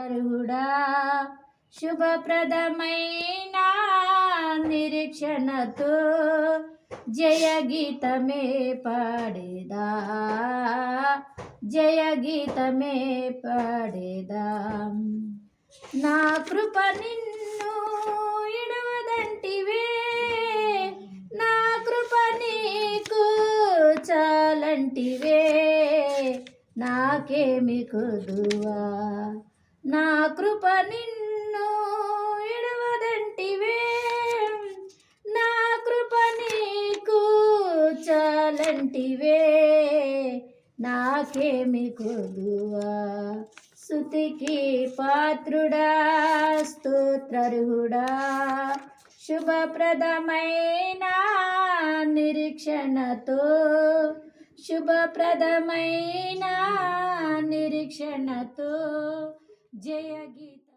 అర్హుడా శుభప్రదమైన నిరీక్షణతో జయ గీతమే పాడేదా, జయ గీతమే పాడేదా. నా కృప నిన్ను ఇడవదంటివే, నా కృప నీకు చాలంటివే, నాకేమి కొదువా. నా కృప నిన్ను ఇడవదంటివే, నా కృప నీకు చాలంటివే, నాకేమి కొదువా. స్తుతికి పాత్రుడా స్తోత్రార్హుడా శుభప్రదమైన నిరీక్షణతో, శుభప్రదమైన నిరీక్షణతో జయ గీత.